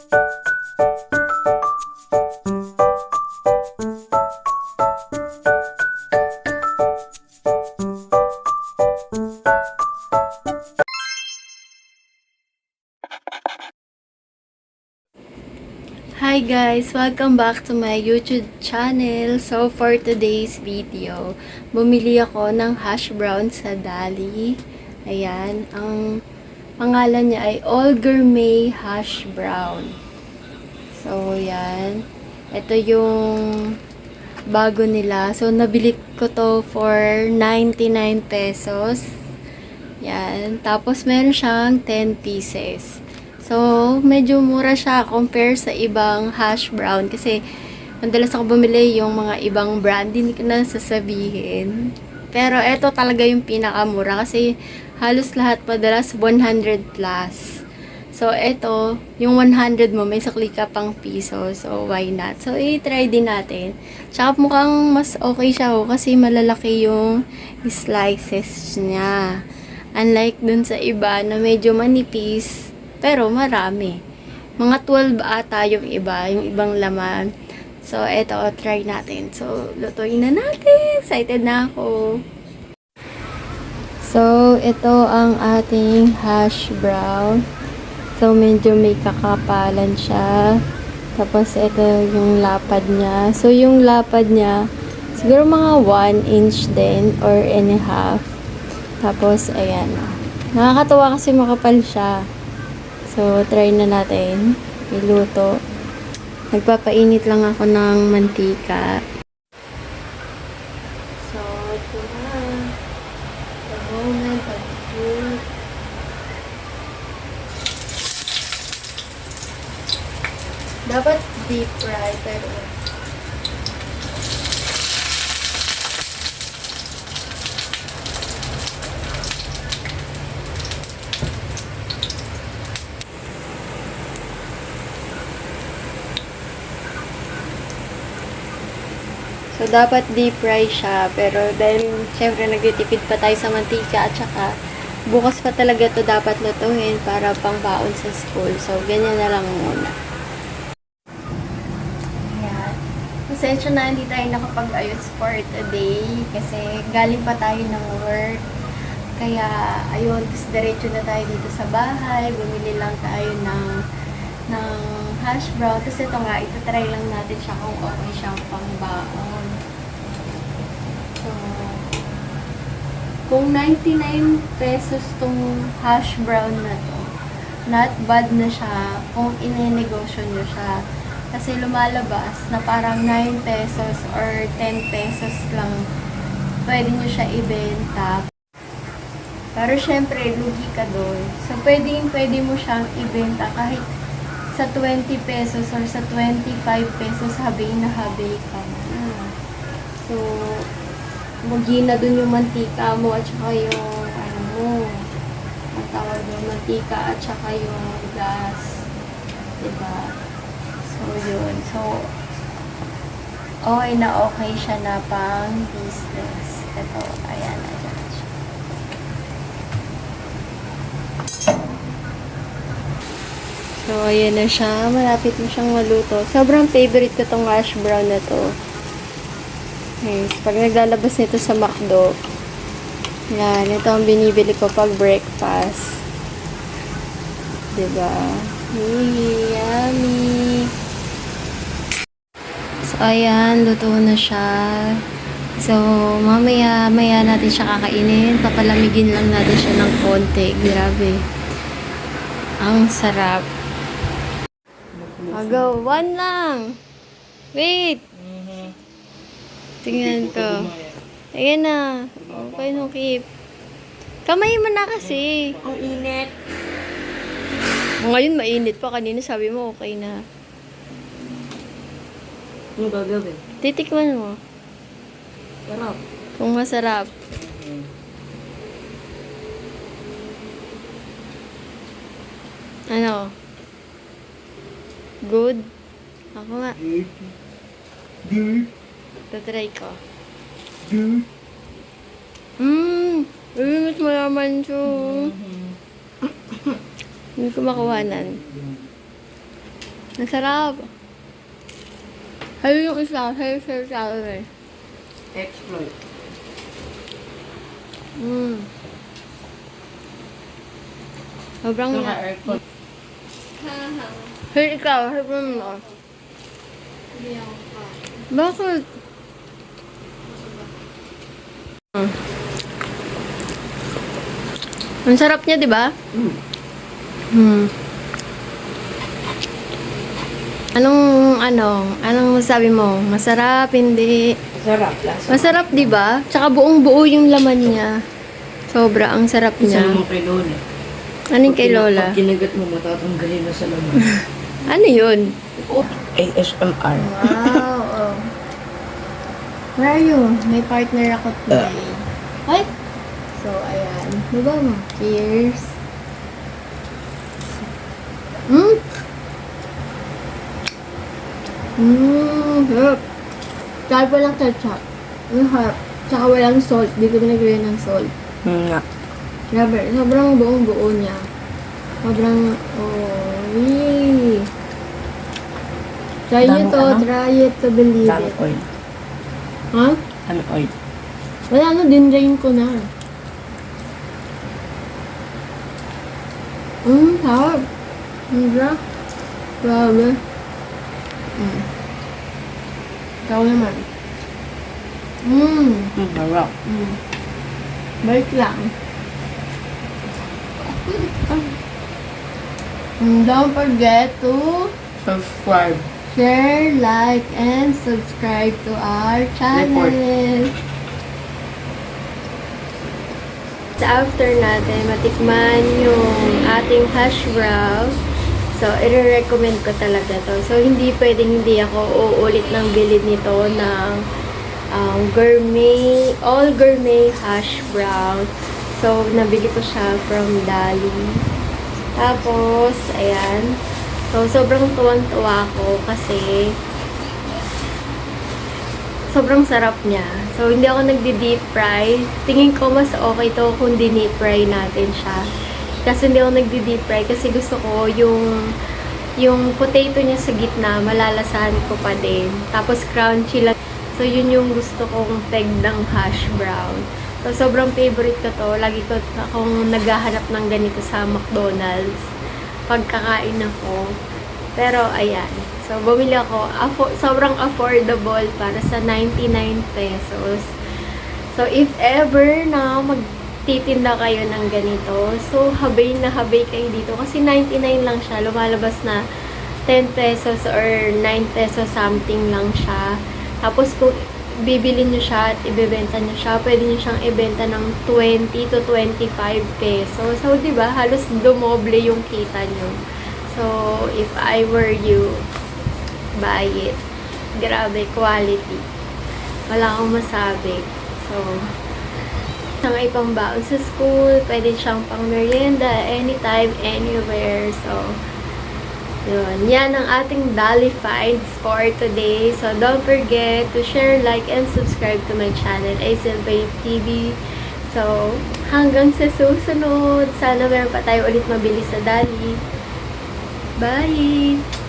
Hi guys! Welcome back to my YouTube channel. So for today's video, bumili ako ng hash brown sa Dali. Ayan, ang pangalan niya ay All Gourmet Hash Brown. So yan, ito yung bago nila. So nabili ko to for 99 pesos. Yan, tapos meron siyang 10 pieces. So, medyo mura siya compare sa ibang hash brown kasi madalas ako bumili yung mga ibang brand, hindi ko na sasabihin. Pero ito talaga yung pinakamura kasi halos lahat madalas 100 plus. So, ito, yung 100 mo, may sakli ka pang piso. So, why not? So, i-try din natin. Tsaka mukhang mas okay siya kasi malalaki yung slices niya. Unlike dun sa iba na medyo manipis, pero marami. Mga 12 ata yung iba, yung ibang laman. So, eto, try natin. So, lutuin na natin. Excited na ako. So, ito ang ating hash brown. So, medyo may kakapalan siya. Tapos, ito yung lapad niya. So, yung lapad niya, siguro mga 1 inch din or and a half. Tapos, ayan. Nakakatawa kasi makapal siya. So, try na natin iluto. Nagpapainit lang ako ng mantika. So, ito na. The moment of truth. Dapat deep fry, pero so, dapat deep fry siya. Pero dahil, syempre, nagtitipid pa tayo sa mantika at saka bukas pa talaga to dapat lutuin para pang baon sa school. So, ganyan na lang muna. Ayan. Pasensya na, hindi tayo nakapag-ayos for today kasi galing pa tayo ng work. Kaya, ayun, diretso na tayo dito sa bahay. Bumili lang tayo ng hash brown. Kasi ito nga, ito-try lang natin siya kung okay siyang pangbaon. So, kung 99 pesos tong hash brown na to, not bad na siya kung inenegosyo nyo siya. Kasi lumalabas na parang 9 pesos or 10 pesos lang pwede nyo siya ibenta. Pero syempre, lugi ka doon. So, pwede mo siyang ibenta kahit sa 20 pesos or sa 25 pesos, habay na habay ka na. So, lugi na dun yung mantika mo at saka yung, ano mo, ang tawag yung mantika at saka yung gas. Diba? So, yun. So, okay na okay siya na pang business. Ito, ayan, ayan. So, ayan na siya. Malapit na siyang maluto. Sobrang favorite ko tong hash brown na to. Yes, pag naglalabas nito sa McDo, yan, ito ang binibili ko pag breakfast. Diba? Yummy! So, ayan, luto na siya. So, maya natin siya kakainin. Papalamigin lang natin siya ng konti. Grabe. Ang sarap. Go, one lang. Wait. Tingnan ko. Ayan na. Okay, no, keep. Kamay mo na kasi. Ang init. Ngayon mainit pa. Kanina sabi mo okay na. Ano gagawin? Titikman mo. Sarap. Kung masarap. Ano? Good? Ako nga. Tatry ko. Mas malaman siya. Hindi ko makuhanan. Masarap. Ayun yung isa. Sa'yo sa akin. Exploit. Sobrang Saka aircon. Hey, ikaw. Sabi mo. Bakit? Ang sarap niya, di ba? Anong masabi mo? Masarap, hindi? Sarap. Lasa. Masarap, di ba? Tsaka buong-buo yung laman niya. Sobra, ang sarap Isa niya. naman kay Lola. Anong kay Lola? Pag kinagat mo, matatanggalin na sa laman. Ano yun? ASMR. Wow. Oh. Where are you? May partner ako today. Ay! So, ayan. Diba mo? Cheers. Harap. Kahit walang ketchup. Ang harap. Tsaka walang salt. Di ko binagyan ng salt. Nga. Grabe. Sobrang buong-buo niya. Sobrang, yee. Try nyo Daming to. ano? Try it to believe Dami it. oil. Ha? Dami oil. Wala na, dinrain ko na. Sarap. Sarap. Grabe. Ikaw naman. Sarap. Balik lang. Don't forget to Subscribe. share, like, and subscribe to our channel. After natin matikman yung ating hash brown, so i-recommend ko talaga to. So hindi pwedeng hindi ako uulit ng bilid nito ng gourmet, all gourmet hash brown. So nabili ko siya from Dali. Tapos, ayan. So sobrang tuwang-tuwa ko kasi sobrang sarap niya. So, hindi ako nagdi-deep fry. Tingin ko mas okay to kung di-deep fry natin siya. Kasi hindi ako nagdi-deep fry kasi gusto ko yung potato niya sa gitna, malalasahan ko pa din. Tapos crunchy lang. So, yun yung gusto kong peg ng hash brown. So, sobrang favorite ko to. Lagi ko akong naghahanap ng ganito sa McDonald's. Pagkakain ako. Pero, ayan. So, bumili ako. Sobrang affordable para sa 99 pesos. So, if ever na magtitinda kayo ng ganito, so, habay na habay kayo dito. Kasi 99 lang siya. Lumalabas na 10 pesos or 9 pesos something lang siya. Tapos, kung bibili nyo siya at ibebenta nyo siya, pwede nyo siyang ibenta ng 20 to 25 pesos. So, diba, halos dumoble yung kita nyo. So, if I were you, buy it. Grabe, quality. Wala akong masabi. So, siyang ipang baon sa school, pwede siyang pang merienda, anytime, anywhere. So, yun. Yan ang ating Dali finds for today. So, don't forget to share, like, and subscribe to my channel, Aisel Babe TV. So, hanggang sa susunod. Sana meron pa tayo ulit mabili sa Dali. Bye!